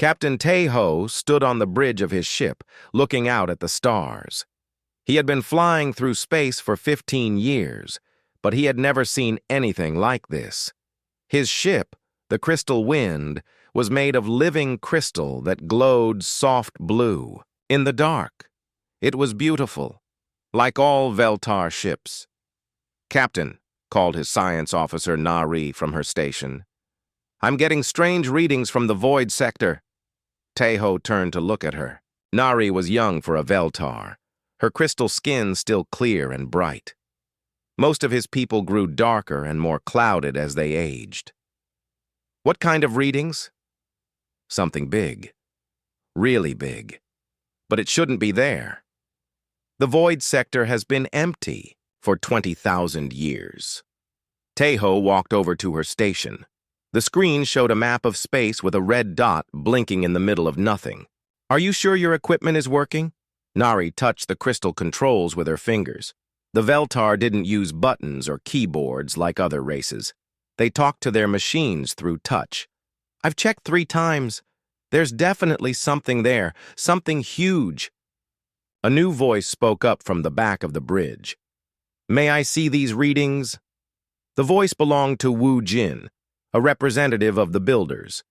Captain Tae-ho stood on the bridge of his ship, looking out at the stars. He had been flying through space for 15 years, but he had never seen anything like this. His ship, the Crystal Wind, was made of living crystal that glowed soft blue. In the dark, it was beautiful, like all Veltar ships. "Captain," called his science officer Nari from her station. "I'm getting strange readings from the void sector." Tae-ho turned to look at her. Nari was young for a Veltar, her crystal skin still clear and bright. Most of his people grew darker and more clouded as they aged. "What kind of readings?" "Something big. Really big. But it shouldn't be there. The void sector has been empty for 20,000 years. Tae-ho walked over to her station. The screen showed a map of space with a red dot blinking in the middle of nothing. "Are you sure your equipment is working?" Nari touched the crystal controls with her fingers. The Veltar didn't use buttons or keyboards like other races. They talked to their machines through touch. "I've checked 3 times. There's definitely something there, something huge." A new voice spoke up from the back of the bridge. "May I see these readings?" The voice belonged to Wu Jin, a representative of the builders.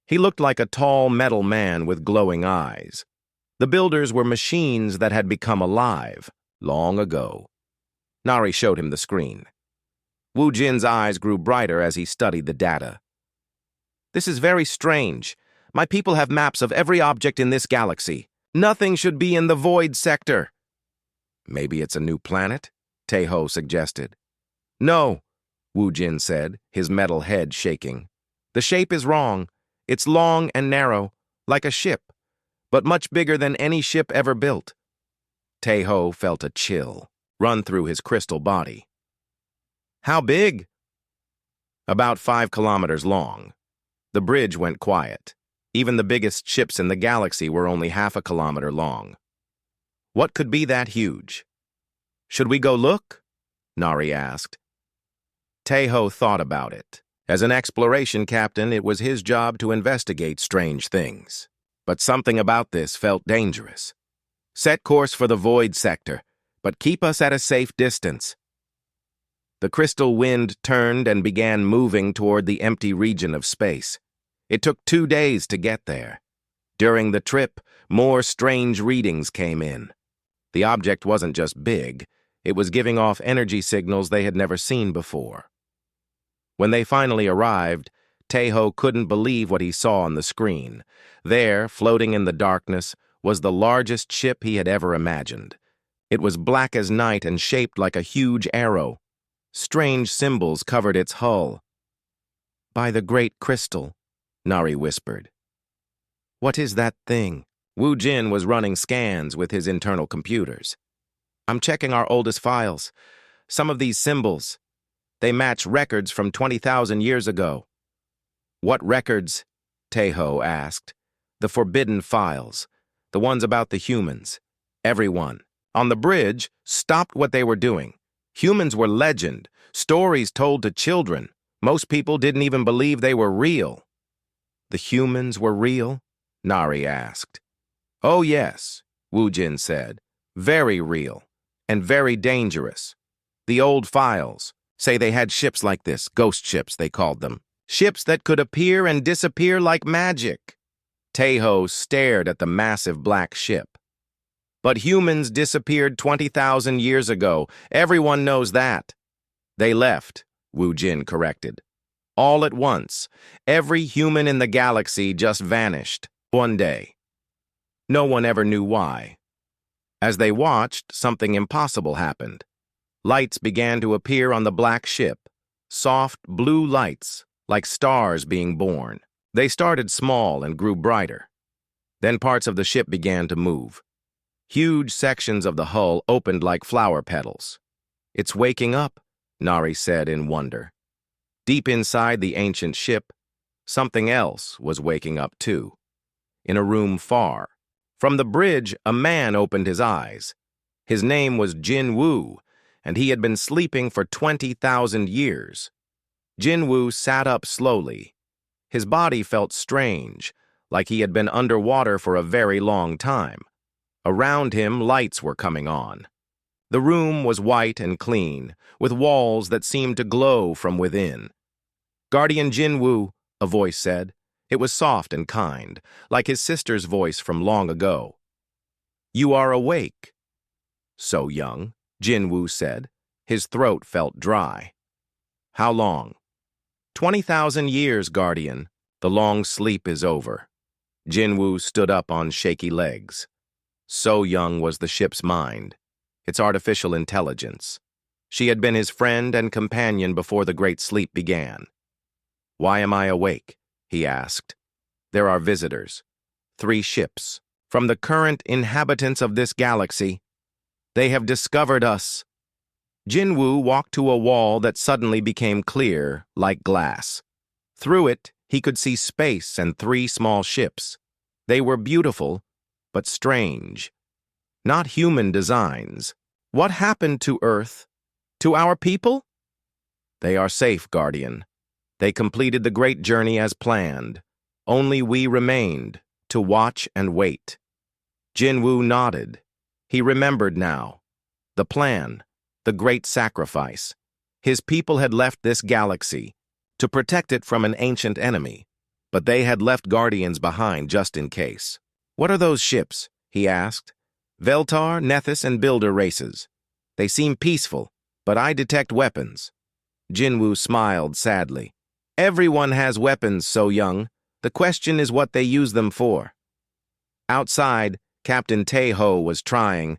He looked like a tall metal man with glowing eyes. The builders were machines that had become alive long ago. Nari showed him the screen. Wu Jin's eyes grew brighter as he studied the data. "This is very strange. My people have maps of every object in this galaxy. Nothing should be in the void sector." "Maybe it's a new planet?" Tae-ho suggested. "No," Wu Jin said, his metal head shaking. "The shape is wrong. It's long and narrow, like a ship, but much bigger than any ship ever built." Tae-ho felt a chill run through his crystal body. "How big?" "About 5 kilometers long." The bridge went quiet. Even the biggest ships in the galaxy were only half a kilometer long. "What could be that huge?" "Should we go look?" Nari asked. Tae-ho thought about it. As an exploration captain, it was his job to investigate strange things. But something about this felt dangerous. "Set course for the void sector, but keep us at a safe distance." The crystal wind turned and began moving toward the empty region of space. It took 2 days to get there. During the trip, more strange readings came in. The object wasn't just big, it was giving off energy signals they had never seen before. When they finally arrived, Tae-ho couldn't believe what he saw on the screen. There, floating in the darkness, was the largest ship he had ever imagined. It was black as night and shaped like a huge arrow. Strange symbols covered its hull. "By the Great Crystal," Nari whispered. "What is that thing?" Wu Jin was running scans with his internal computers. "I'm checking our oldest files. Some of these symbols, they match records from 20,000 years ago." "What records?" Tae-ho asked. "The forbidden files, the ones about the humans. Everyone on the bridge stopped what they were doing. Humans were legend, stories told to children. Most people didn't even believe they were real." "The humans were real?" Nari asked. "Oh yes," Wu Jin said. "Very real, and very dangerous. The old files say they had ships like this, ghost ships they called them. Ships that could appear and disappear like magic." Tae-ho stared at the massive black ship. "But humans disappeared 20,000 years ago. Everyone knows that." "They left," Wu Jin corrected. "All at once. Every human in the galaxy just vanished. One day. No one ever knew why." As they watched, something impossible happened. Lights began to appear on the black ship. Soft blue lights, like stars being born. They started small and grew brighter. Then parts of the ship began to move. Huge sections of the hull opened like flower petals. "It's waking up," Nari said in wonder. Deep inside the ancient ship, something else was waking up too. In a room far. From the bridge, a man opened his eyes. His name was Jin Woo, and he had been sleeping for 20,000 years. Jin Woo sat up slowly. His body felt strange, like he had been underwater for a very long time. Around him, lights were coming on. The room was white and clean, with walls that seemed to glow from within. "Guardian Jinwoo," a voice said. It was soft and kind, like his sister's voice from long ago. "You are awake." "So young," Jinwoo said. His throat felt dry. "How long?" 20,000 years, Guardian. The long sleep is over." Jinwoo stood up on shaky legs. So young was the ship's mind, its artificial intelligence. She had been his friend and companion before the great sleep began. "Why am I awake?" he asked. "There are visitors. 3 ships. From the current inhabitants of this galaxy. They have discovered us." Jinwoo walked to a wall that suddenly became clear, like glass. Through it, he could see space and 3 small ships. They were beautiful, but strange. Not human designs. What happened to Earth? To our people? "They are safe, Guardian. They completed the great journey as planned. Only we remained, to watch and wait." Jinwoo nodded. He remembered now. The plan, the great sacrifice. His people had left this galaxy to protect it from an ancient enemy, but they had left guardians behind just in case. "What are those ships?" he asked. "Veltar, Nethys, and Builder races. They seem peaceful, but I detect weapons." Jinwoo smiled sadly. "Everyone has weapons, So Young. The question is what they use them for." Outside, Captain Tae-ho was trying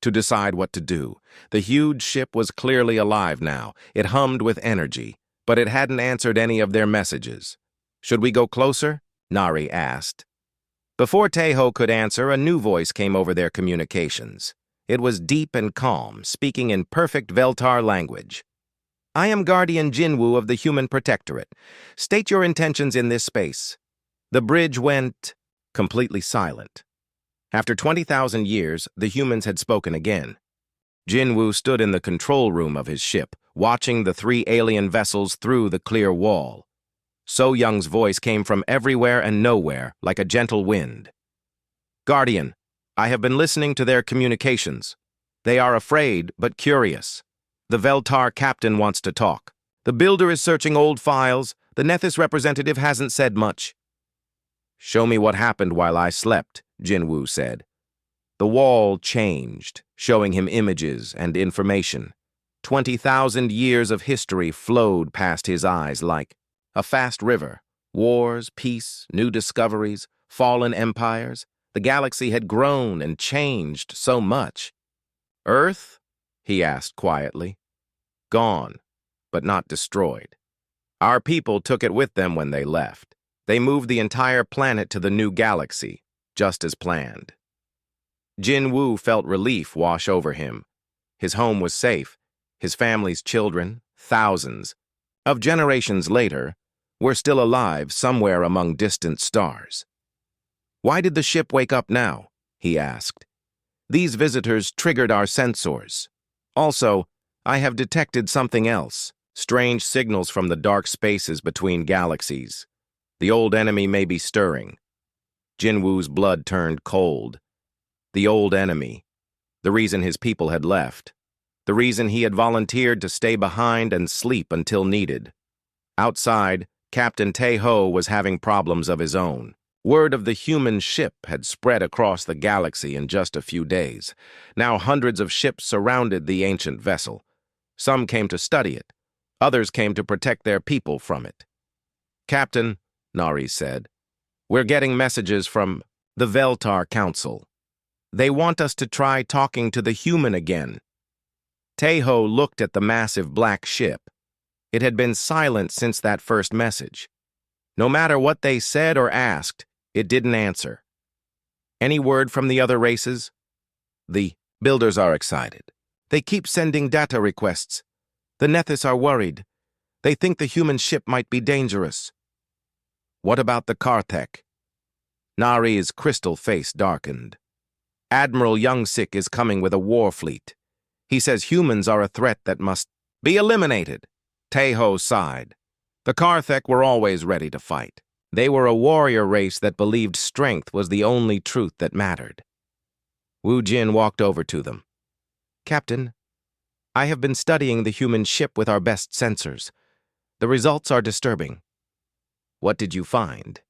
to decide what to do. The huge ship was clearly alive now. It hummed with energy, but it hadn't answered any of their messages. "Should we go closer?" Nari asked. Before Tae-ho could answer, a new voice came over their communications. It was deep and calm, speaking in perfect Veltar language. "I am Guardian Jinwoo of the Human Protectorate. State your intentions in this space." The bridge went completely silent. After 20,000 years, the humans had spoken again. Jinwoo stood in the control room of his ship, watching the 3 alien vessels through the clear wall. So Young's voice came from everywhere and nowhere, like a gentle wind. "Guardian, I have been listening to their communications. They are afraid, but curious. The Veltar captain wants to talk. The Builder is searching old files. The Nethys representative hasn't said much." "Show me what happened while I slept," Jinwoo said. The wall changed, showing him images and information. 20,000 years of history flowed past his eyes like a fast river. Wars, peace, new discoveries, fallen empires. The galaxy had grown and changed so much. "Earth?" he asked quietly. "Gone, but not destroyed. Our people took it with them when they left. They moved the entire planet to the new galaxy, just as planned." Jinwoo felt relief wash over him. His home was safe. His family's children, thousands of generations later, were still alive somewhere among distant stars. "Why did the ship wake up now?" he asked. "These visitors triggered our sensors. Also, I have detected something else, strange signals from the dark spaces between galaxies. The old enemy may be stirring." Jinwoo's blood turned cold. The old enemy. The reason his people had left. The reason he had volunteered to stay behind and sleep until needed. Outside, Captain Tae-ho was having problems of his own. Word of the human ship had spread across the galaxy in just a few days. Now hundreds of ships surrounded the ancient vessel. Some came to study it. Others came to protect their people from it. "Captain," Nari said, "we're getting messages from the Veltar Council. They want us to try talking to the human again." Tae-ho looked at the massive black ship. It had been silent since that first message. No matter what they said or asked, it didn't answer. "Any word from the other races?" "The Builders are excited. They keep sending data requests. The Nethys are worried. They think the human ship might be dangerous." "What about the Karthek?" Nari's crystal face darkened. "Admiral Youngsik is coming with a war fleet. He says humans are a threat that must be eliminated." Tae-ho sighed. "The Karthek were always ready to fight. They were a warrior race that believed strength was the only truth that mattered. Wu Jin walked over to them. "Captain, I have been studying the human ship with our best sensors. The results are disturbing." "What did you find?"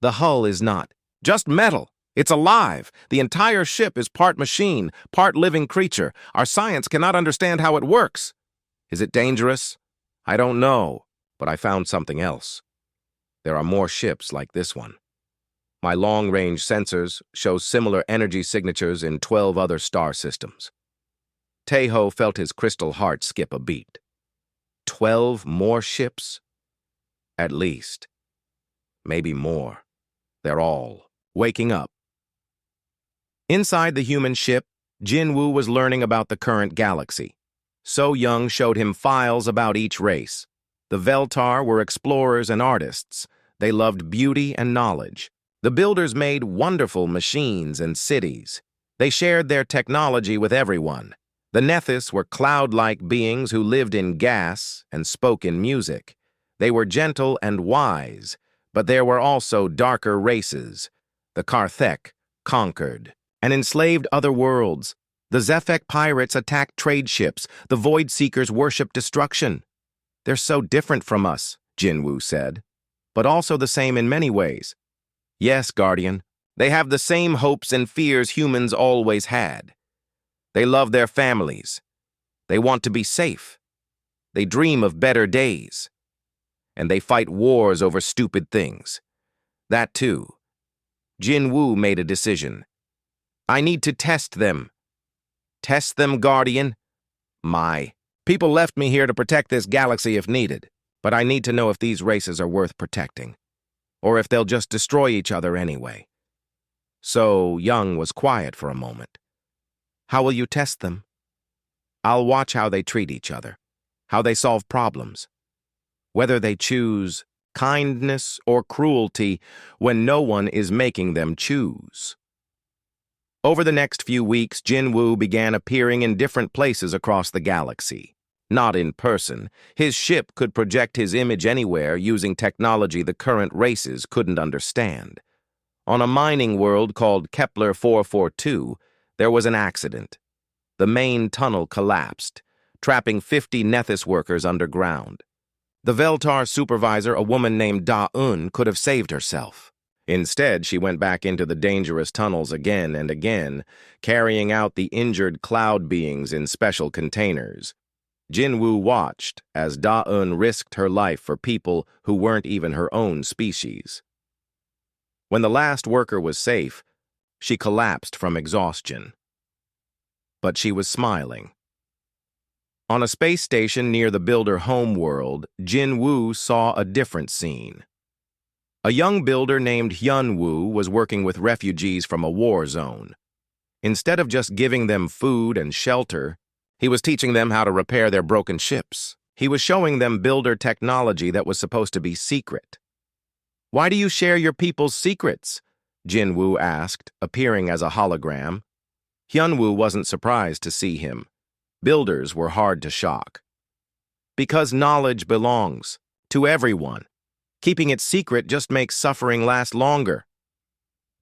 "The hull is not just metal. It's alive. The entire ship is part machine, part living creature. Our science cannot understand how it works." "Is it dangerous?" "I don't know, but I found something else. There are more ships like this one. My long-range sensors show similar energy signatures in 12 other star systems." Taeho felt his crystal heart skip a beat. 12 more ships? At least. Maybe more. They're all waking up. Inside the human ship, Jinwoo was learning about the current galaxy. So Young showed him files about each race. The Veltar were explorers and artists. They loved beauty and knowledge. The builders made wonderful machines and cities. They shared their technology with everyone. The Nethys were cloud-like beings who lived in gas and spoke in music. They were gentle and wise, but there were also darker races. The Karthek conquered and enslaved other worlds. The Zephek pirates attacked trade ships. The Void Seekers worshipped destruction. "They're so different from us," Jinwoo said, "but also the same in many ways." "Yes, Guardian. They have the same hopes and fears humans always had. They love their families. They want to be safe. They dream of better days. And they fight wars over stupid things. That too." Jinwoo made a decision. "I need to test them." "Test them, Guardian?" "My people left me here to protect this galaxy if needed, but I need to know if these races are worth protecting, or if they'll just destroy each other anyway." So Young was quiet for a moment. "How will you test them?" "I'll watch how they treat each other, how they solve problems, whether they choose kindness or cruelty when no one is making them choose." Over the next few weeks, Jinwoo began appearing in different places across the galaxy. Not in person. His ship could project his image anywhere using technology the current races couldn't understand. On a mining world called Kepler 442, there was an accident. The main tunnel collapsed, trapping 50 Nethys workers underground. The Veltar supervisor, a woman named Da-Un, could have saved herself. Instead, she went back into the dangerous tunnels again and again, carrying out the injured cloud beings in special containers. Jinwoo watched as Da-Un risked her life for people who weren't even her own species. When the last worker was safe, she collapsed from exhaustion. But she was smiling. On a space station near the builder homeworld, Jinwoo saw a different scene. A young builder named Hyunwoo was working with refugees from a war zone. Instead of just giving them food and shelter, he was teaching them how to repair their broken ships. He was showing them builder technology that was supposed to be secret. "Why do you share your people's secrets?" Jinwoo asked, appearing as a hologram. Hyunwoo wasn't surprised to see him. Builders were hard to shock. "Because knowledge belongs to everyone. Keeping it secret just makes suffering last longer."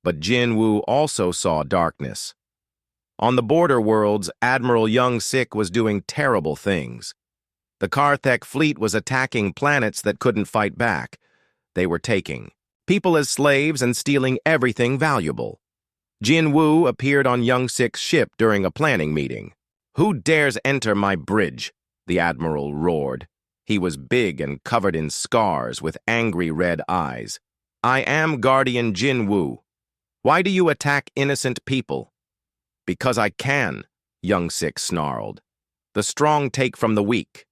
But Jinwoo also saw darkness. On the border worlds, Admiral Young-sik was doing terrible things. The Karthek fleet was attacking planets that couldn't fight back. They were taking people as slaves and stealing everything valuable. Jinwoo appeared on Young-sik's ship during a planning meeting. "Who dares enter my bridge?" the Admiral roared. He was big and covered in scars with angry red eyes. "I am Guardian Jinwoo. Why do you attack innocent people?" "Because I can," Young-sik snarled. "The strong take from the weak.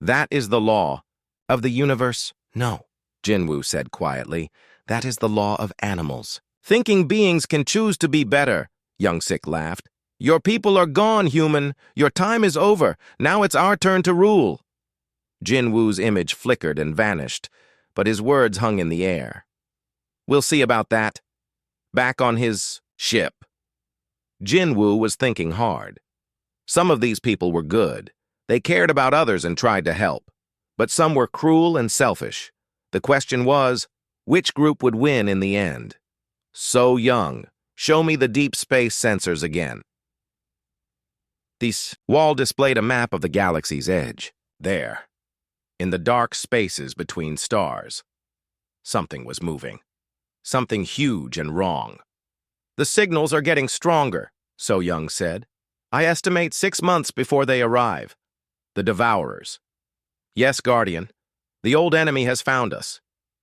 That is the law of the universe." "No," Jinwoo said quietly. "That is the law of animals. Thinking beings can choose to be better," Young-sik laughed. "Your people are gone, human. Your time is over. Now it's our turn to rule." Jinwoo's image flickered and vanished, but his words hung in the air. "We'll see about that." Back on his ship, Jinwoo was thinking hard. Some of these people were good. They cared about others and tried to help. But some were cruel and selfish. The question was, Which group would win in the end? So Young, show me the deep space sensors again. This wall displayed a map of the galaxy's edge. There, in the dark spaces between stars, something was moving. Something huge and wrong. The signals are getting stronger, So Young said. I estimate 6 months before they arrive. The Devourers. Yes, Guardian. The old enemy has found us.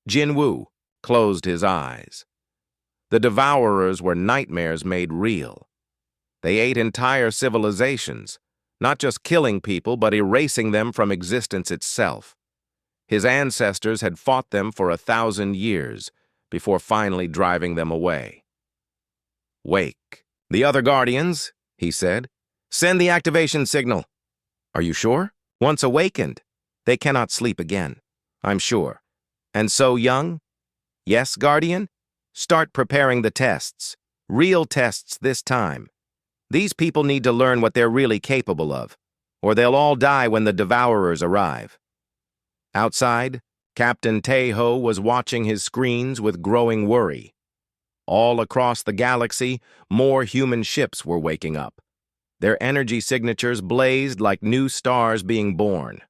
Jin Woo closed his eyes. The Devourers were nightmares made real. They ate entire civilizations, not just killing people, but erasing them from existence itself. His ancestors had fought them for 1,000 years before finally driving them away. Wake. The other Guardians, he said. Send the activation signal. Are you sure? Once awakened, they cannot sleep again. I'm sure. And So Young? Yes, Guardian? Start preparing the tests. Real tests this time. These people need to learn what they're really capable of, or they'll all die when the Devourers arrive. Outside, Captain Taeho was watching his screens with growing worry. All across the galaxy, more human ships were waking up. Their energy signatures blazed like new stars being born.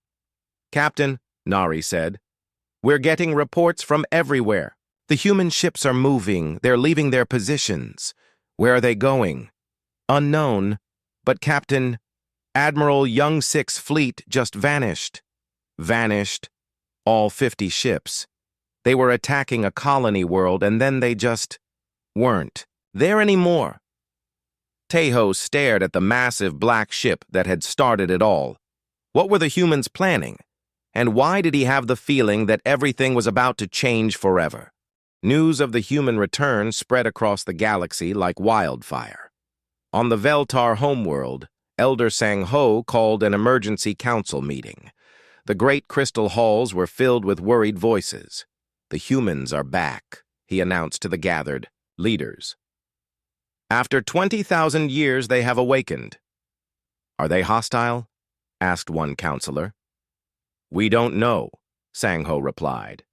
Captain, Nari said, we're getting reports from everywhere. The human ships are moving. They're leaving their positions. Where are they going? Unknown, but Captain, Admiral Young Sik's fleet just vanished. Vanished. All 50 ships. They were attacking a colony world and then they just weren't there anymore. Taeho stared at the massive black ship that had started it all. What were the humans planning? And why did he have the feeling that everything was about to change forever? News of the human return spread across the galaxy like wildfire. On the Veltar homeworld, Elder Sang-ho called an emergency council meeting. The great crystal halls were filled with worried voices. The humans are back, he announced to the gathered leaders. After 20,000 years, they have awakened. Are they hostile? Asked one counselor. We don't know, Sang-ho replied.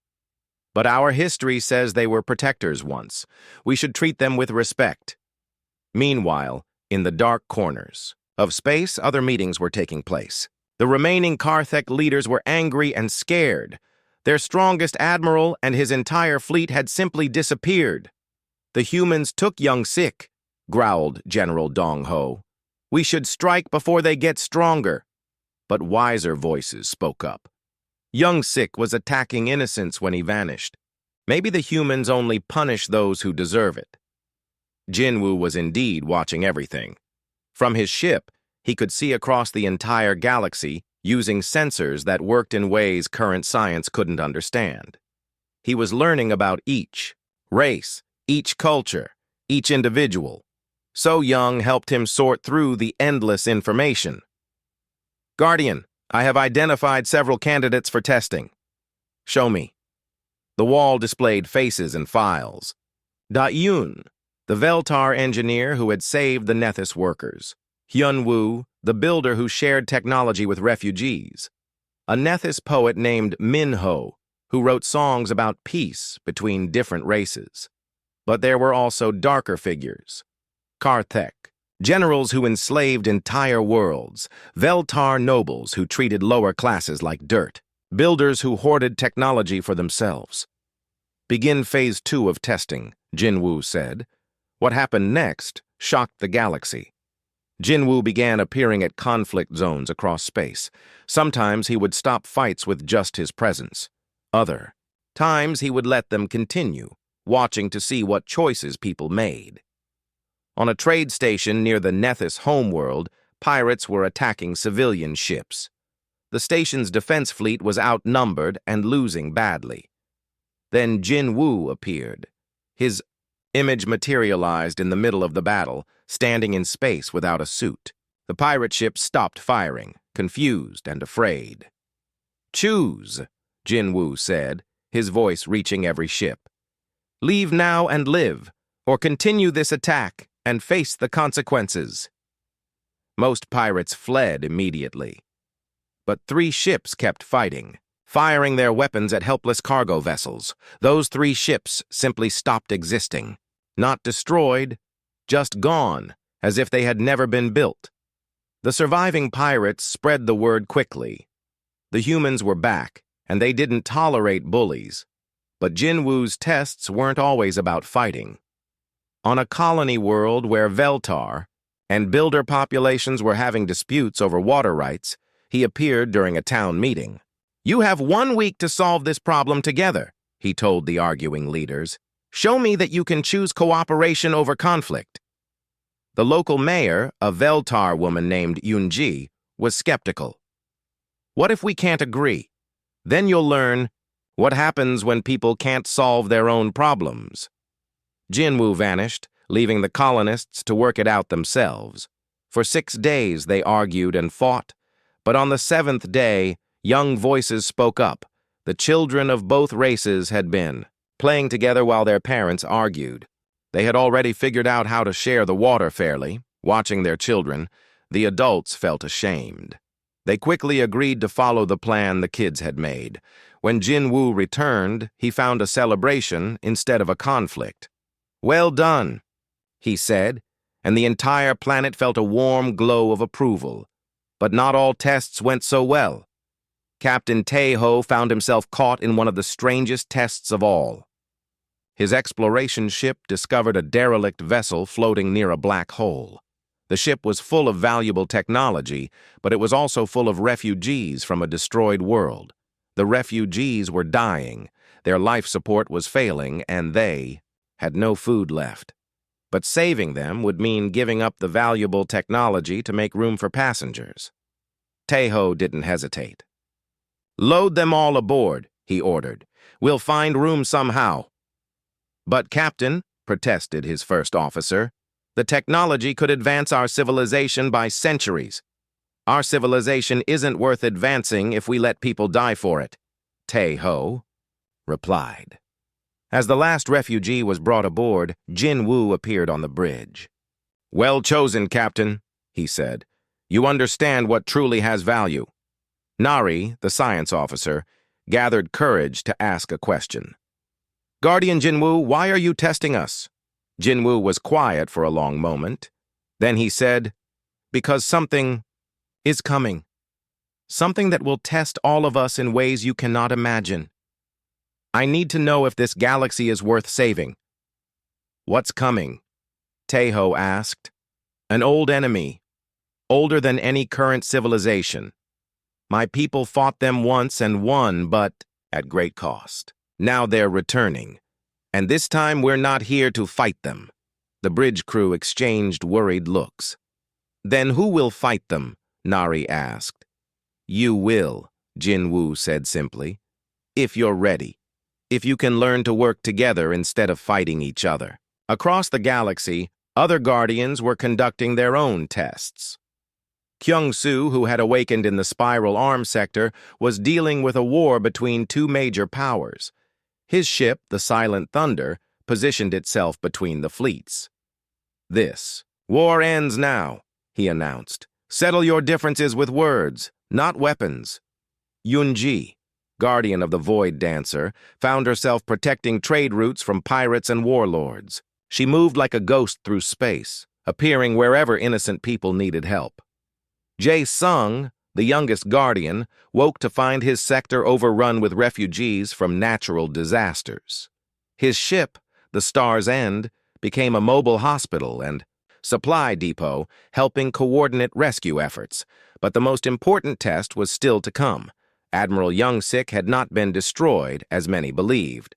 But our history says they were protectors once. We should treat them with respect. Meanwhile, in the dark corners of space, other meetings were taking place. The remaining Karthek leaders were angry and scared. Their strongest admiral and his entire fleet had simply disappeared. The humans took Young Sik, growled General Dong-ho. We should strike before they get stronger. But wiser voices spoke up. Young Sik was attacking innocents when he vanished. Maybe the humans only punish those who deserve it. Jinwoo was indeed watching everything. From his ship, he could see across the entire galaxy using sensors that worked in ways current science couldn't understand. He was learning about each race, each culture, each individual. So Young helped him sort through the endless information. Guardian, I have identified several candidates for testing. Show me. The wall displayed faces and files. Da-Yoon, the Veltar engineer who had saved the Nethys workers. Hyun-woo, the builder who shared technology with refugees. A Nethys poet named Min-ho, who wrote songs about peace between different races. But there were also darker figures. Karthek, generals who enslaved entire worlds, Veltar nobles who treated lower classes like dirt, builders who hoarded technology for themselves. Begin phase 2 of testing, Jinwoo said. What happened next shocked the galaxy. Jinwoo began appearing at conflict zones across space. Sometimes he would stop fights with just his presence. Other times he would let them continue, watching to see what choices people made. On a trade station near the Nethys homeworld, pirates were attacking civilian ships. The station's defense fleet was outnumbered and losing badly. Then Jinwoo appeared. His image materialized in the middle of the battle, standing in space without a suit. The pirate ship stopped firing, confused and afraid. Choose, Jinwoo said, his voice reaching every ship. Leave now and live, or continue this attack and face the consequences. Most pirates fled immediately. But 3 ships kept fighting, firing their weapons at helpless cargo vessels. Those 3 ships simply stopped existing. Not destroyed, just gone, as if they had never been built. The surviving pirates spread the word quickly. The humans were back, and they didn't tolerate bullies. But Jinwoo's tests weren't always about fighting. On a colony world where Veltar and builder populations were having disputes over water rights, he appeared during a town meeting. "You have 1 week to solve this problem together," he told the arguing leaders. "Show me that you can choose cooperation over conflict." The local mayor, a Veltar woman named Yunji, was skeptical. "What if we can't agree? Then you'll learn what happens when people can't solve their own problems." Jinwoo vanished, leaving the colonists to work it out themselves. For 6 days they argued and fought, but on the 7th day, young voices spoke up. The children of both races had been playing together while their parents argued. They had already figured out how to share the water fairly. Watching their children, the adults felt ashamed. They quickly agreed to follow the plan the kids had made. When Jinwoo returned, he found a celebration instead of a conflict. "Well done," he said, and the entire planet felt a warm glow of approval. But not all tests went so well. Captain Taeho found himself caught in one of the strangest tests of all. His exploration ship discovered a derelict vessel floating near a black hole. The ship was full of valuable technology, but it was also full of refugees from a destroyed world. The refugees were dying, their life support was failing, and they had no food left. But saving them would mean giving up the valuable technology to make room for passengers. Taeho didn't hesitate. "Load them all aboard," he ordered. "We'll find room somehow." "But, Captain," protested his first officer, "the technology could advance our civilization by centuries. Our civilization isn't worth advancing if we let people die for it," Taeho replied. As the last refugee was brought aboard, Jinwoo appeared on the bridge. "Well chosen, Captain," he said. "You understand what truly has value." Nari, the science officer, gathered courage to ask a question. "Guardian Jinwoo, why are you testing us?" Jinwoo was quiet for a long moment. Then he said, "Because something is coming. Something that will test all of us in ways you cannot imagine. I need to know if this galaxy is worth saving." "What's coming?" Taeho asked. "An old enemy, older than any current civilization. My people fought them once and won, but at great cost. Now they're returning, and this time we're not here to fight them." The bridge crew exchanged worried looks. "Then who will fight them?" Nari asked. "You will," Jinwoo said simply. "If you're ready. If you can learn to work together instead of fighting each other." Across the galaxy, other Guardians were conducting their own tests. Kyung-soo, who had awakened in the Spiral Arm sector, was dealing with a war between 2 major powers. His ship, the Silent Thunder, positioned itself between the fleets. "This war ends now," he announced. "Settle your differences with words, not weapons." Yunji, guardian of the Void Dancer, found herself protecting trade routes from pirates and warlords. She moved like a ghost through space, appearing wherever innocent people needed help. Jae-sung, the youngest guardian, woke to find his sector overrun with refugees from natural disasters. His ship, the Star's End, became a mobile hospital and supply depot, helping coordinate rescue efforts. But the most important test was still to come. Admiral Youngsik had not been destroyed, as many believed.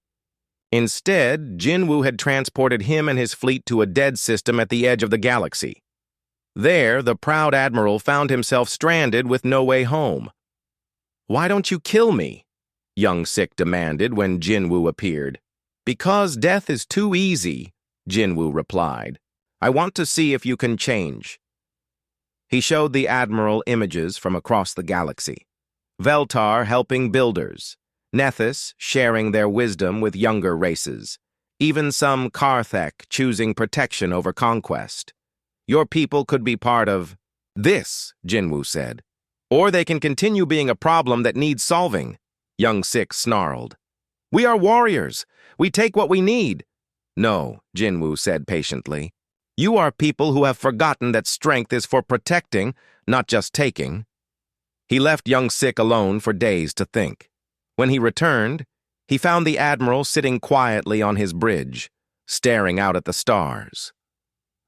Instead, Jinwoo had transported him and his fleet to a dead system at the edge of the galaxy. There, the proud admiral found himself stranded with no way home. "Why don't you kill me?" Youngsik demanded when Jinwoo appeared. "Because death is too easy," Jinwoo replied. "I want to see if you can change." He showed the admiral images from across the galaxy. Veltar helping builders, Nethys sharing their wisdom with younger races, even some Karthek choosing protection over conquest. "Your people could be part of this," Jinwoo said. "Or they can continue being a problem that needs solving." Young Six snarled. We are warriors. We take what we need. No, Jinwoo said patiently. You are people who have forgotten that strength is for protecting, not just taking. He left young Sik alone for days to think. When he returned, he found the Admiral sitting quietly on his bridge, staring out at the stars.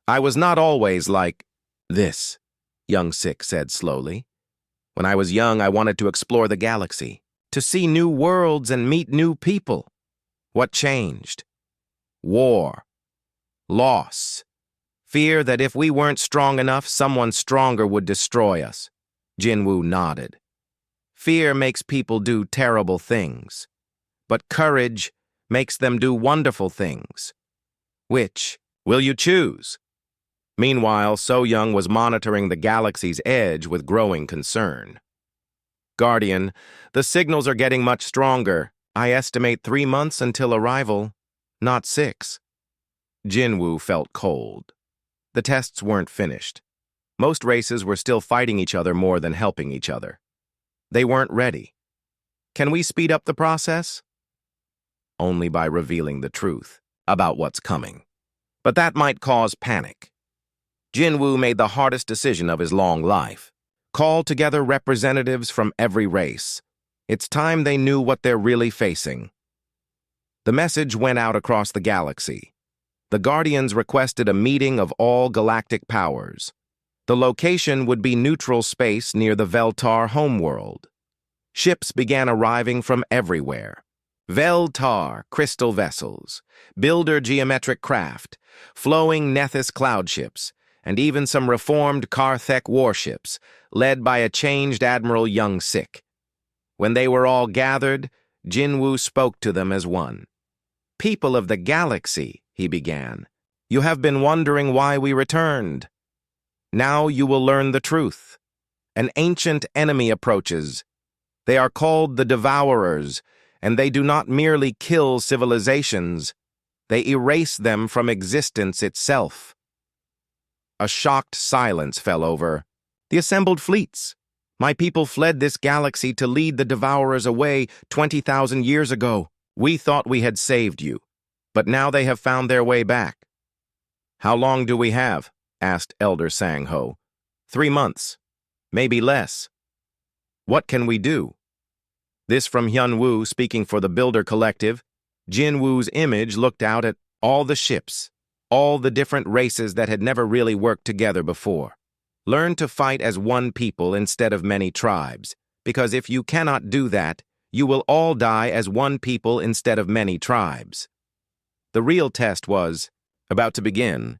I was not always like this, young Sik said slowly. When I was young, I wanted to explore the galaxy, to see new worlds and meet new people. What changed? War. Loss. Fear that if we weren't strong enough, someone stronger would destroy us. Jinwoo nodded. Fear makes people do terrible things, but courage makes them do wonderful things. Which will you choose? Meanwhile, So Young was monitoring the galaxy's edge with growing concern. Guardian, the signals are getting much stronger. I estimate 3 months until arrival, not 6. Jinwoo felt cold. The tests weren't finished. Most races were still fighting each other more than helping each other. They weren't ready. Can we speed up the process? Only by revealing the truth about what's coming. But that might cause panic. Jinwoo made the hardest decision of his long life. Call together representatives from every race. It's time they knew what they're really facing. The message went out across the galaxy. The Guardians requested a meeting of all galactic powers. The location would be neutral space near the Veltar homeworld. Ships began arriving from everywhere. Veltar crystal vessels, builder geometric craft, flowing Nethys cloud ships, and even some reformed Karthek warships, led by a changed Admiral Young Sik. When they were all gathered, Jinwoo spoke to them as one. People of the galaxy, he began, you have been wondering why we returned. Now you will learn the truth. An ancient enemy approaches. They are called the Devourers, and they do not merely kill civilizations. They erase them from existence itself. A shocked silence fell over the assembled fleets. My people fled this galaxy to lead the Devourers away 20,000 years ago. We thought we had saved you, but now they have found their way back. How long do we have? Asked Elder Sang-ho. 3 months, maybe less. What can we do? This from Hyun-woo speaking for the Builder Collective. Jin-woo's image looked out at all the ships, all the different races that had never really worked together before. Learn to fight as one people instead of many tribes, because if you cannot do that, you will all die as one people instead of many tribes. The real test was about to begin.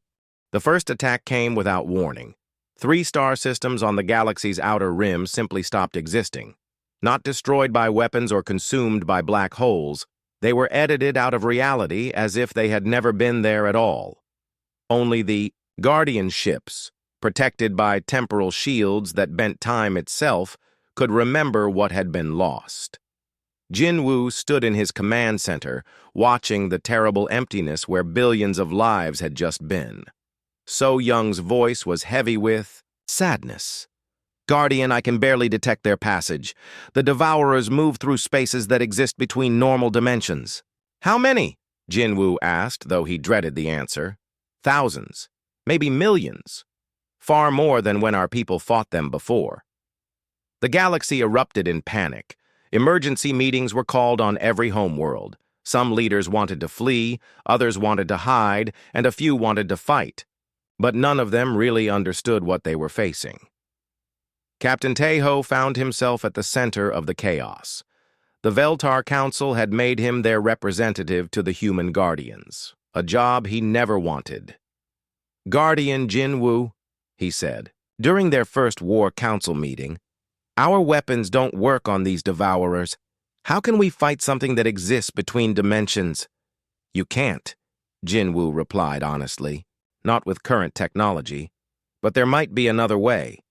The first attack came without warning. 3 star systems on the galaxy's outer rim simply stopped existing. Not destroyed by weapons or consumed by black holes, they were edited out of reality as if they had never been there at all. Only the Guardian ships, protected by temporal shields that bent time itself, could remember what had been lost. Jinwoo stood in his command center, watching the terrible emptiness where billions of lives had just been. So Young's voice was heavy with sadness. Guardian, I can barely detect their passage. The Devourers move through spaces that exist between normal dimensions. How many? Jinwoo asked, though he dreaded the answer. Thousands, maybe millions. Far more than when our people fought them before. The galaxy erupted in panic. Emergency meetings were called on every homeworld. Some leaders wanted to flee, others wanted to hide, and a few wanted to fight. But none of them really understood what they were facing. Captain Taeho found himself at the center of the chaos. The Veltar Council had made him their representative to the human Guardians, a job he never wanted. Guardian Jinwoo, he said, during their first War Council meeting, our weapons don't work on these Devourers. How can we fight something that exists between dimensions? You can't, Jinwoo replied honestly. Not with current technology, but there might be another way.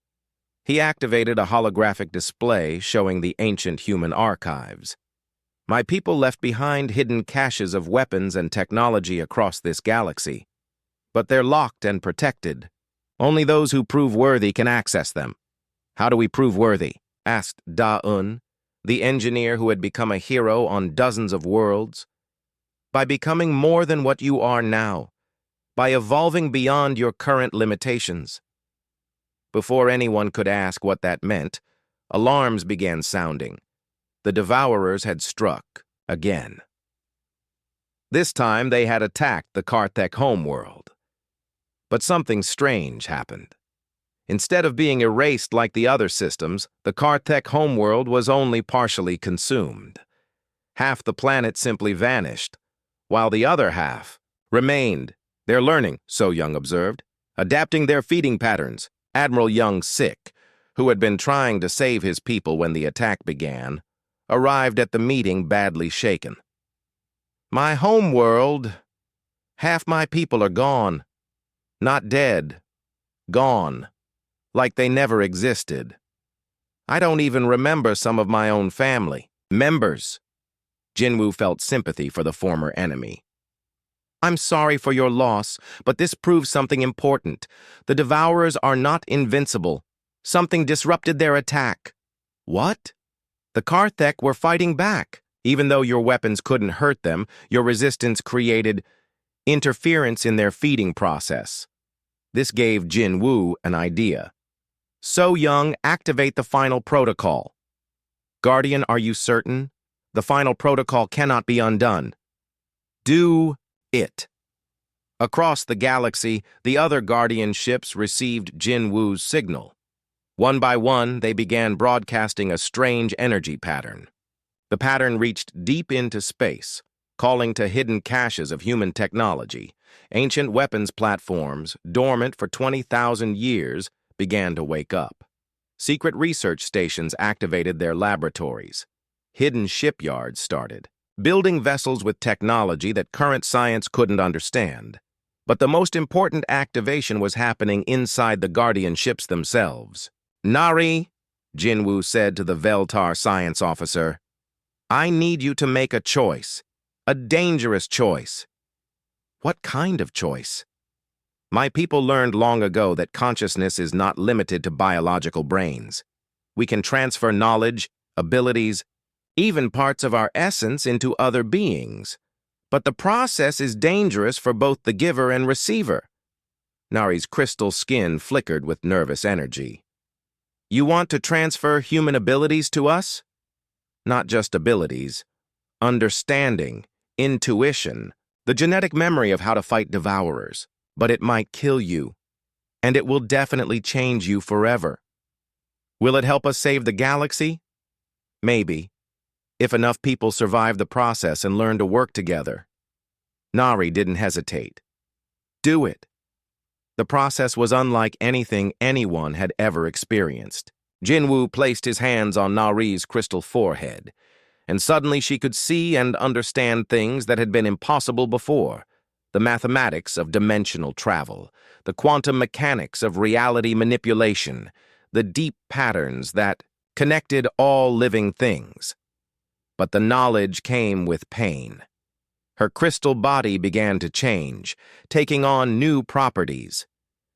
He activated a holographic display showing the ancient human archives. My people left behind hidden caches of weapons and technology across this galaxy, but they're locked and protected. Only those who prove worthy can access them. How do we prove worthy? Asked Da-un, the engineer who had become a hero on dozens of worlds? By becoming more than what you are now, by evolving beyond your current limitations. Before anyone could ask what that meant, alarms began sounding. The Devourers had struck again. This time they had attacked the Karthek homeworld. But something strange happened. Instead of being erased like the other systems, the Karthek homeworld was only partially consumed. Half the planet simply vanished, while the other half remained. They're learning, So Young observed, adapting their feeding patterns. Admiral Young Sick, who had been trying to save his people when the attack began, arrived at the meeting badly shaken. My homeworld, half my people are gone. Not dead, gone, like they never existed. I don't even remember some of my own family members. Jinwoo felt sympathy for the former enemy. I'm sorry for your loss, but this proves something important. The Devourers are not invincible. Something disrupted their attack. What? The Karthek were fighting back. Even though your weapons couldn't hurt them, your resistance created interference in their feeding process. This gave Jinwoo an idea. So Young, activate the final protocol. Guardian, are you certain? The final protocol cannot be undone. Do it. Across the galaxy, the other Guardian ships received Jinwoo's signal. One by one, they began broadcasting a strange energy pattern. The pattern reached deep into space, calling to hidden caches of human technology. Ancient weapons platforms, dormant for 20,000 years, began to wake up. Secret research stations activated their laboratories. Hidden shipyards started, building vessels with technology that current science couldn't understand. But the most important activation was happening inside the Guardian ships themselves. Nari, Jinwoo said to the Veltar science officer, I need you to make a choice, a dangerous choice. What kind of choice? My people learned long ago that consciousness is not limited to biological brains. We can transfer knowledge, abilities, even parts of our essence into other beings. But the process is dangerous for both the giver and receiver. Nari's crystal skin flickered with nervous energy. You want to transfer human abilities to us? Not just abilities. Understanding, intuition, the genetic memory of how to fight Devourers. But it might kill you. And it will definitely change you forever. Will it help us save the galaxy? Maybe. If enough people survive the process and learn to work together. Nari didn't hesitate. Do it. The process was unlike anything anyone had ever experienced. Jinwoo placed his hands on Nari's crystal forehead, and suddenly she could see and understand things that had been impossible before. The mathematics of dimensional travel, the quantum mechanics of reality manipulation, the deep patterns that connected all living things. But the knowledge came with pain. Her crystal body began to change, taking on new properties.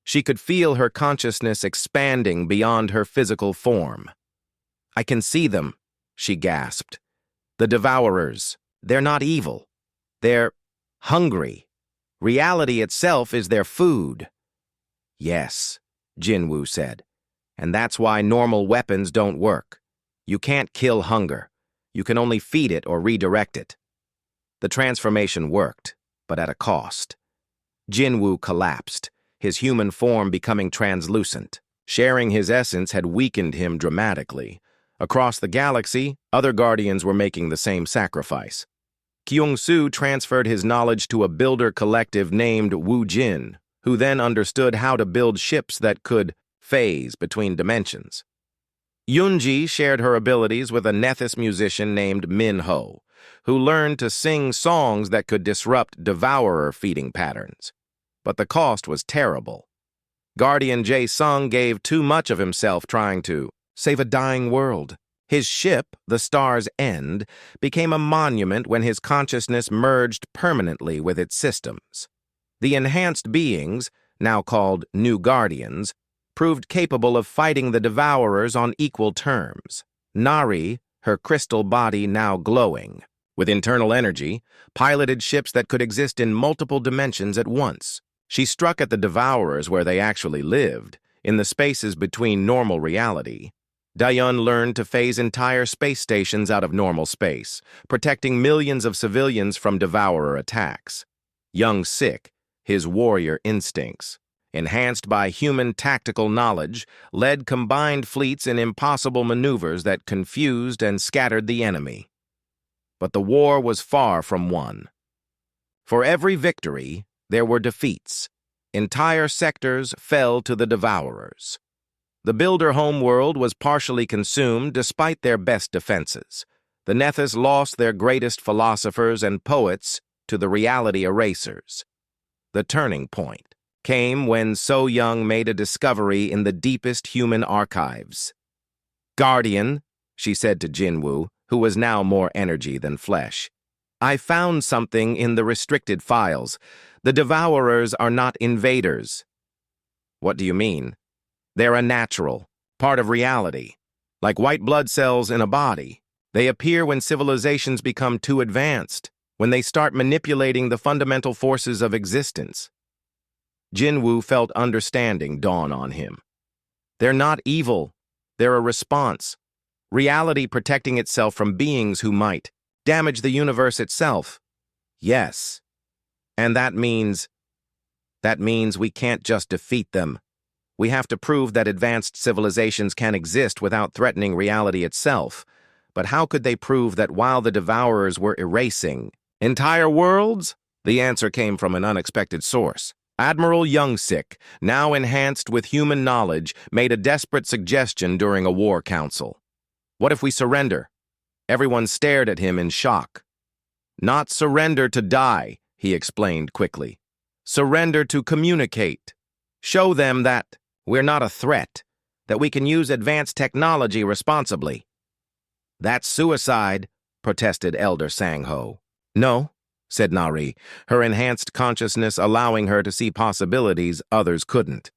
She could feel her consciousness expanding beyond her physical form. I can see them, she gasped. The Devourers, they're not evil. They're hungry. Reality itself is their food. Yes, Jinwoo said, and that's why normal weapons don't work. You can't kill hunger. You can only feed it or redirect it. The transformation worked, but at a cost. Jinwoo collapsed, his human form becoming translucent. Sharing his essence had weakened him dramatically. Across the galaxy, other Guardians were making the same sacrifice. Kyung-soo transferred his knowledge to a builder collective named Woo Jin, who then understood how to build ships that could phase between dimensions. Yoonji shared her abilities with a Nethys musician named Min-ho, who learned to sing songs that could disrupt Devourer feeding patterns. But the cost was terrible. Guardian Jae-sung gave too much of himself trying to save a dying world. His ship, the Star's End, became a monument when his consciousness merged permanently with its systems. The enhanced beings, now called New Guardians, proved capable of fighting the Devourers on equal terms. Nari, her crystal body now glowing. With internal energy, piloted ships that could exist in multiple dimensions at once. She struck at the Devourers where they actually lived, in the spaces between normal reality. Dayun learned to phase entire space stations out of normal space, protecting millions of civilians from Devourer attacks. Young Sik, his warrior instincts, enhanced by human tactical knowledge, led combined fleets in impossible maneuvers that confused and scattered the enemy. But the war was far from won. For every victory, there were defeats. Entire sectors fell to the Devourers. The Builder homeworld was partially consumed despite their best defenses. The Nethys lost their greatest philosophers and poets to the reality erasers. The turning point came when So Young made a discovery in the deepest human archives. "Guardian," she said to Jinwoo, who was now more energy than flesh, "I found something in the restricted files. The Devourers are not invaders." "What do you mean?" "They're a natural, part of reality. Like white blood cells in a body. They appear when civilizations become too advanced, when they start manipulating the fundamental forces of existence." Jinwoo felt understanding dawn on him. "They're not evil. They're a response. Reality protecting itself from beings who might damage the universe itself." "Yes. And that means we can't just defeat them. We have to prove that advanced civilizations can exist without threatening reality itself. But how could they prove that while the Devourers were erasing entire worlds?" The answer came from an unexpected source. Admiral Youngsik, now enhanced with human knowledge, made a desperate suggestion during a war council. "What if we surrender?" Everyone stared at him in shock. "Not surrender to die," he explained quickly. "Surrender to communicate. Show them that we're not a threat, that we can use advanced technology responsibly." "That's suicide," protested Elder Sangho. "No," said Nari, her enhanced consciousness allowing her to see possibilities others couldn't.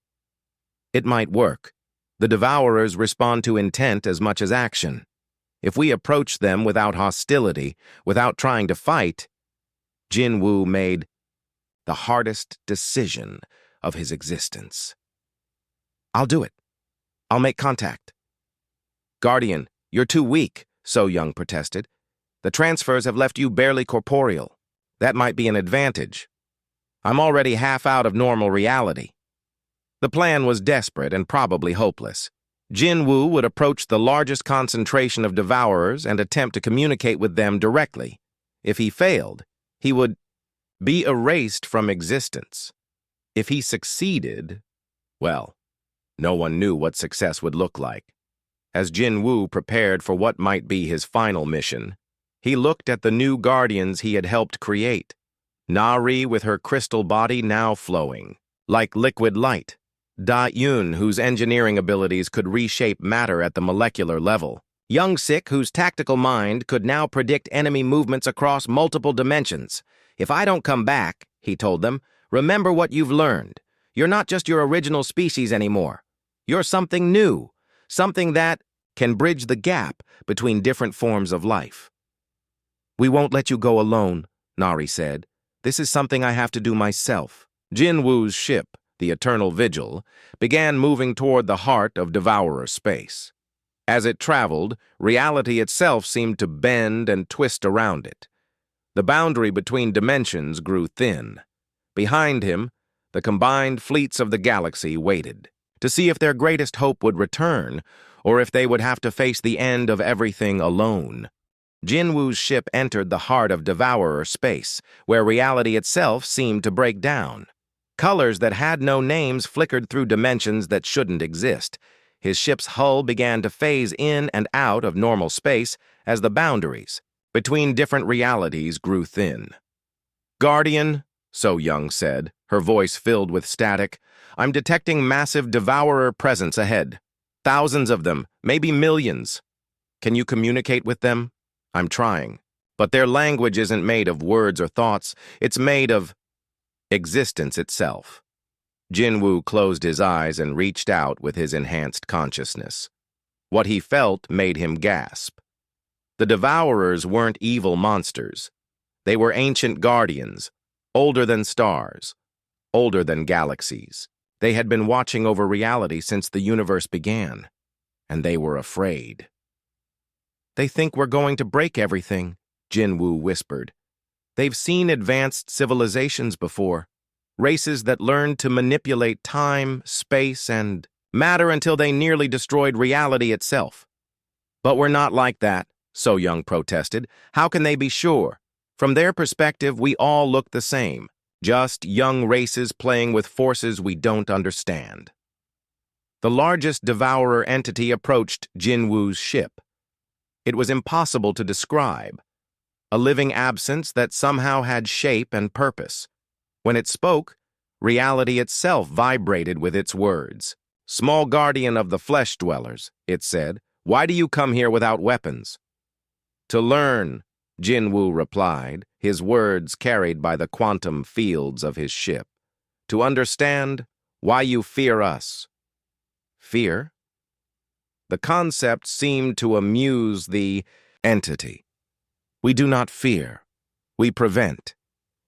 "It might work. The Devourers respond to intent as much as action. If we approach them without hostility, without trying to fight..." Jinwoo made the hardest decision of his existence. "I'll do it. I'll make contact." "Guardian, you're too weak," So Young protested. "The transfers have left you barely corporeal. That might be an advantage. I'm already half out of normal reality." The plan was desperate and probably hopeless. Jinwoo would approach the largest concentration of Devourers and attempt to communicate with them directly. If he failed, he would be erased from existence. If he succeeded, well, no one knew what success would look like. As Jinwoo prepared for what might be his final mission, he looked at the new guardians he had helped create. Nari with her crystal body now flowing, like liquid light. Da-Yun, whose engineering abilities could reshape matter at the molecular level. Youngsik, whose tactical mind could now predict enemy movements across multiple dimensions. "If I don't come back," he told them, "remember what you've learned. You're not just your original species anymore. You're something new, something that can bridge the gap between different forms of life." "We won't let you go alone," Nari said. "This is something I have to do myself." Jinwoo's ship, the Eternal Vigil, began moving toward the heart of Devourer space. As it traveled, reality itself seemed to bend and twist around it. The boundary between dimensions grew thin. Behind him, the combined fleets of the galaxy waited to see if their greatest hope would return, or if they would have to face the end of everything alone. Jinwoo's ship entered the heart of Devourer space, where reality itself seemed to break down. Colors that had no names flickered through dimensions that shouldn't exist. His ship's hull began to phase in and out of normal space as the boundaries between different realities grew thin. "Guardian," So Young said, her voice filled with static, "I'm detecting massive Devourer presence ahead. Thousands of them, maybe millions. Can you communicate with them?" "I'm trying. But their language isn't made of words or thoughts. It's made of existence itself." Jinwoo closed his eyes and reached out with his enhanced consciousness. What he felt made him gasp. The Devourers weren't evil monsters. They were ancient guardians, older than stars, older than galaxies. They had been watching over reality since the universe began, and they were afraid. "They think we're going to break everything," Jinwoo whispered. "They've seen advanced civilizations before, races that learned to manipulate time, space, and matter until they nearly destroyed reality itself." "But we're not like that," So Young protested. "How can they be sure? From their perspective, we all look the same, just young races playing with forces we don't understand." The largest Devourer entity approached Jinwoo's ship. It was impossible to describe, a living absence that somehow had shape and purpose. When it spoke, reality itself vibrated with its words. "Small guardian of the flesh dwellers," it said, "why do you come here without weapons?" "To learn," Jinwoo replied, his words carried by the quantum fields of his ship. "To understand why you fear us." Fear? The concept seemed to amuse the entity. "We do not fear. We prevent.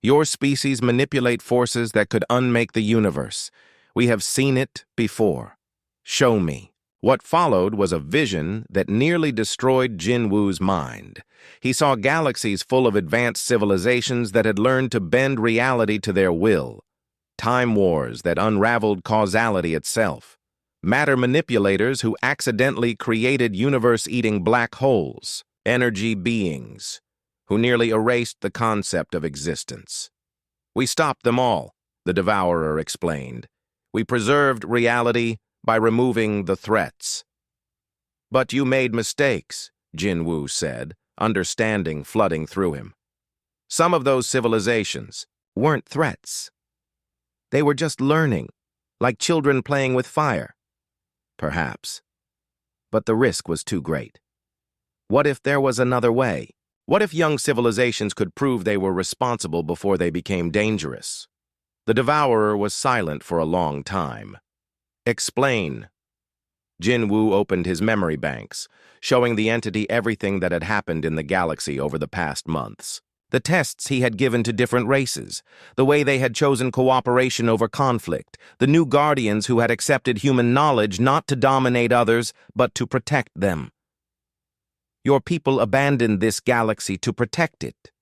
Your species manipulate forces that could unmake the universe. We have seen it before. Show me." What followed was a vision that nearly destroyed Jinwoo's mind. He saw galaxies full of advanced civilizations that had learned to bend reality to their will. Time wars that unraveled causality itself. Matter manipulators who accidentally created universe-eating black holes. Energy beings who nearly erased the concept of existence. "We stopped them all," the Devourer explained. "We preserved reality by removing the threats." "But you made mistakes," Jinwoo said, understanding flooding through him. "Some of those civilizations weren't threats. They were just learning, like children playing with fire." "Perhaps. But the risk was too great. What if there was another way? What if young civilizations could prove they were responsible before they became dangerous?" The Devourer was silent for a long time. "Explain." Jinwoo opened his memory banks, showing the entity everything that had happened in the galaxy over the past months. The tests he had given to different races, the way they had chosen cooperation over conflict, the new guardians who had accepted human knowledge not to dominate others, but to protect them. "Your people abandoned this galaxy to protect it,"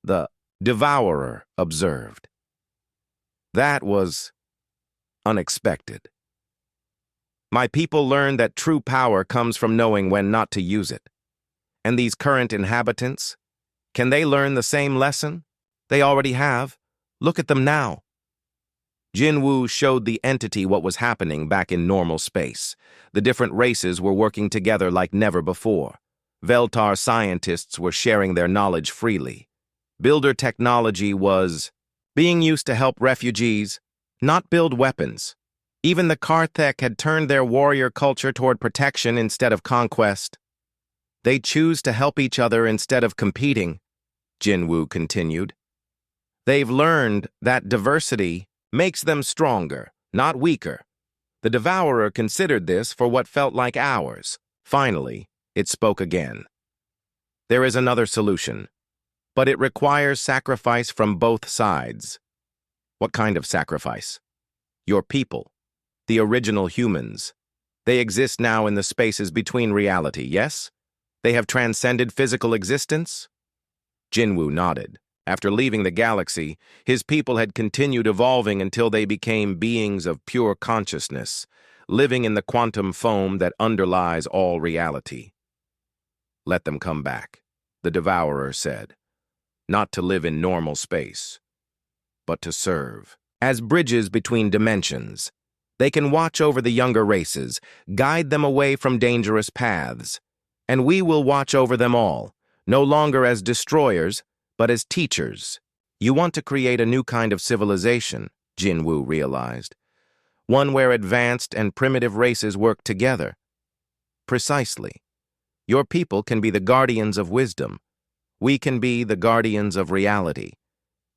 the Devourer observed. "That was unexpected. My people learned that true power comes from knowing when not to use it. And these current inhabitants, can they learn the same lesson? They already have. Look at them now." Jinwoo showed the entity what was happening back in normal space. The different races were working together like never before. Veltar scientists were sharing their knowledge freely. Builder technology was being used to help refugees, not build weapons. Even the Karthek had turned their warrior culture toward protection instead of conquest. "They choose to help each other instead of competing," Jinwoo continued. "They've learned that diversity makes them stronger, not weaker." The Devourer considered this for what felt like hours. Finally, it spoke again. "There is another solution, but it requires sacrifice from both sides." "What kind of sacrifice?" "Your people. The original humans. They exist now in the spaces between reality, yes? They have transcended physical existence?" Jinwoo nodded. After leaving the galaxy, his people had continued evolving until they became beings of pure consciousness, living in the quantum foam that underlies all reality. "Let them come back," the Devourer said. "Not to live in normal space, but to serve as bridges between dimensions. They can watch over the younger races, guide them away from dangerous paths. And we will watch over them all, no longer as destroyers, but as teachers." "You want to create a new kind of civilization," Jinwoo realized. "One where advanced and primitive races work together." "Precisely. Your people can be the guardians of wisdom. We can be the guardians of reality.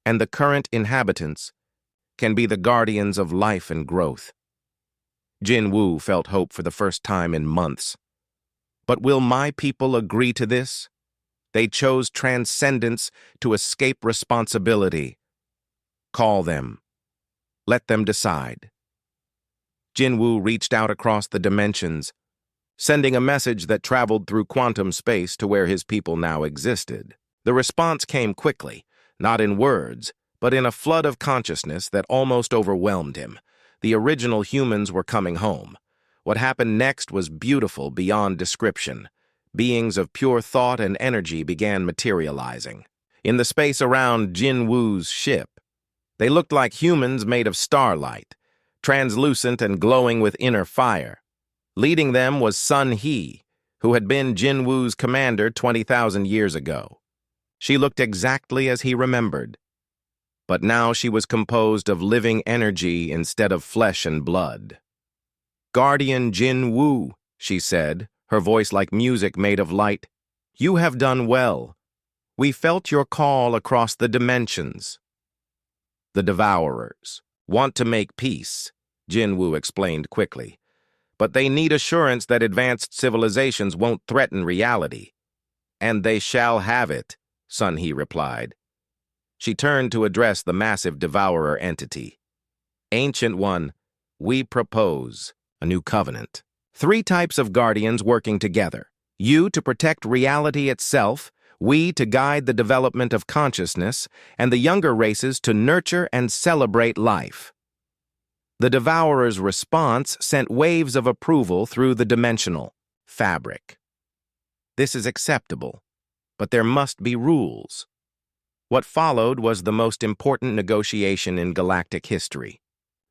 And the current inhabitants can be the guardians of life and growth." Jinwoo felt hope for the first time in months. "But will my people agree to this?" They chose transcendence to escape responsibility. Call them. Let them decide. Jinwoo reached out across the dimensions, sending a message that traveled through quantum space to where his people now existed. The response came quickly, not in words, but in a flood of consciousness that almost overwhelmed him. The original humans were coming home. What happened next was beautiful beyond description. Beings of pure thought and energy began materializing. In the space around Jinwoo's ship, they looked like humans made of starlight, translucent and glowing with inner fire. Leading them was Sun He, who had been Jinwoo's commander 20,000 years ago. She looked exactly as he remembered, but now she was composed of living energy instead of flesh and blood. "Guardian Jinwoo," she said, her voice like music made of light, "you have done well. We felt your call across the dimensions." "The Devourers want to make peace," Jinwoo explained quickly, "but they need assurance that advanced civilizations won't threaten reality." "And they shall have it," Sun He replied. She turned to address the massive Devourer entity. "Ancient One, we propose a new covenant. 3 types of guardians working together. You to protect reality itself, we to guide the development of consciousness, and the younger races to nurture and celebrate life." The Devourer's response sent waves of approval through the dimensional fabric. "This is acceptable, but there must be rules." What followed was the most important negotiation in galactic history.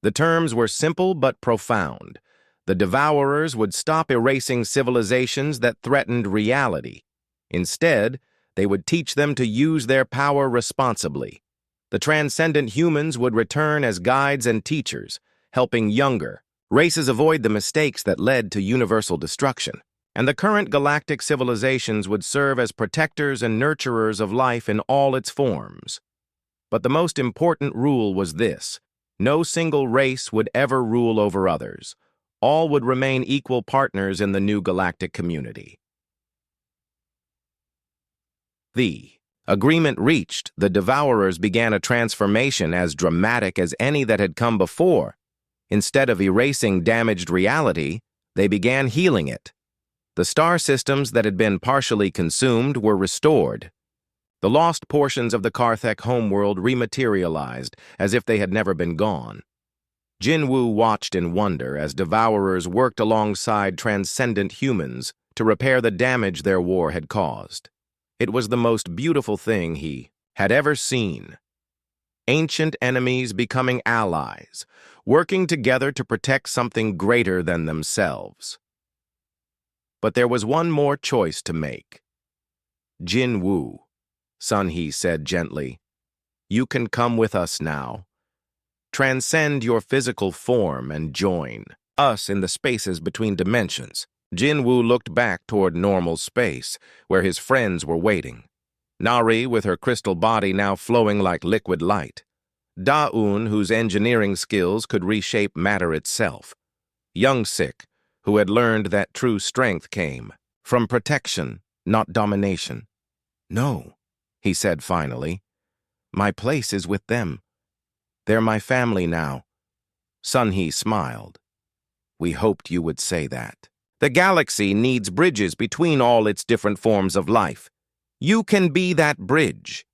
The terms were simple but profound. The Devourers would stop erasing civilizations that threatened reality. Instead, they would teach them to use their power responsibly. The transcendent humans would return as guides and teachers, helping younger races avoid the mistakes that led to universal destruction. And the current galactic civilizations would serve as protectors and nurturers of life in all its forms. But the most important rule was this: no single race would ever rule over others. All would remain equal partners in the new galactic community. The agreement reached, the Devourers began a transformation as dramatic as any that had come before. Instead of erasing damaged reality, they began healing it. The star systems that had been partially consumed were restored. The lost portions of the Karthek homeworld rematerialized as if they had never been gone. Jinwoo watched in wonder as Devourers worked alongside transcendent humans to repair the damage their war had caused. It was the most beautiful thing he had ever seen. Ancient enemies becoming allies, working together to protect something greater than themselves. But there was one more choice to make. "Jinwoo," Sun He said gently, "you can come with us now. Transcend your physical form and join us in the spaces between dimensions." Jinwoo looked back toward normal space, where his friends were waiting. Nari, with her crystal body now flowing like liquid light. Da-Un, whose engineering skills could reshape matter itself. Young-Sik, who had learned that true strength came from protection, not domination. "No," he said finally. "My place is with them. They're my family now." Sun He smiled. "We hoped you would say that. The galaxy needs bridges between all its different forms of life. You can be that bridge."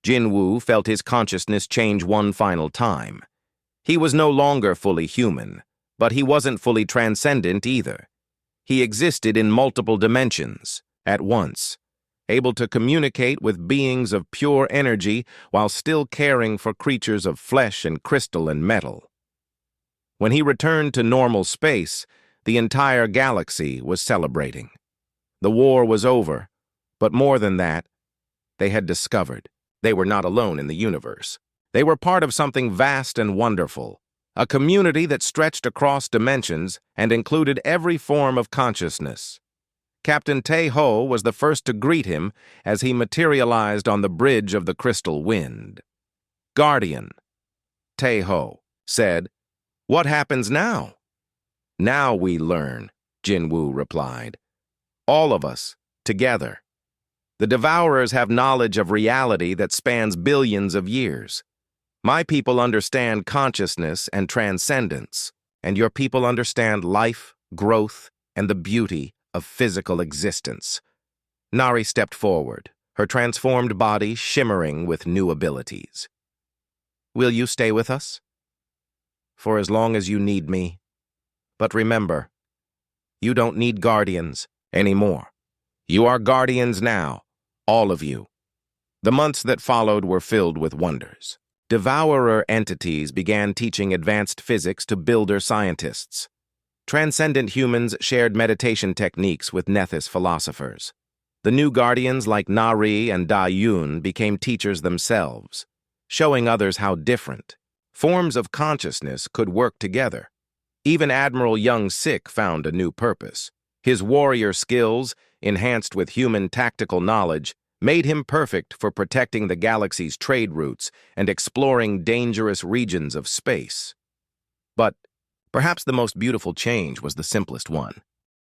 Jinwoo felt his consciousness change one final time. He was no longer fully human, but he wasn't fully transcendent either. He existed in multiple dimensions at once, able to communicate with beings of pure energy while still caring for creatures of flesh and crystal and metal. When he returned to normal space, the entire galaxy was celebrating. The war was over, but more than that, they had discovered they were not alone in the universe. They were part of something vast and wonderful, a community that stretched across dimensions and included every form of consciousness. Captain Tae-ho was the first to greet him as he materialized on the bridge of the crystal wind. "Guardian," Tae-ho said, "what happens now?" "Now we learn," Jinwoo replied. "All of us, together." The Devourers have knowledge of reality that spans billions of years. My people understand consciousness and transcendence, and your people understand life, growth, and the beauty of physical existence. Nari stepped forward, her transformed body shimmering with new abilities. Will you stay with us? For as long as you need me. But remember, you don't need guardians anymore. You are guardians now, all of you. The months that followed were filled with wonders. Devourer entities began teaching advanced physics to builder scientists. Transcendent humans shared meditation techniques with Nethys philosophers. The new guardians like Nari and Da Yun became teachers themselves, showing others how different forms of consciousness could work together. Even Admiral Young Sik found a new purpose. His warrior skills, enhanced with human tactical knowledge, made him perfect for protecting the galaxy's trade routes and exploring dangerous regions of space. But perhaps the most beautiful change was the simplest one.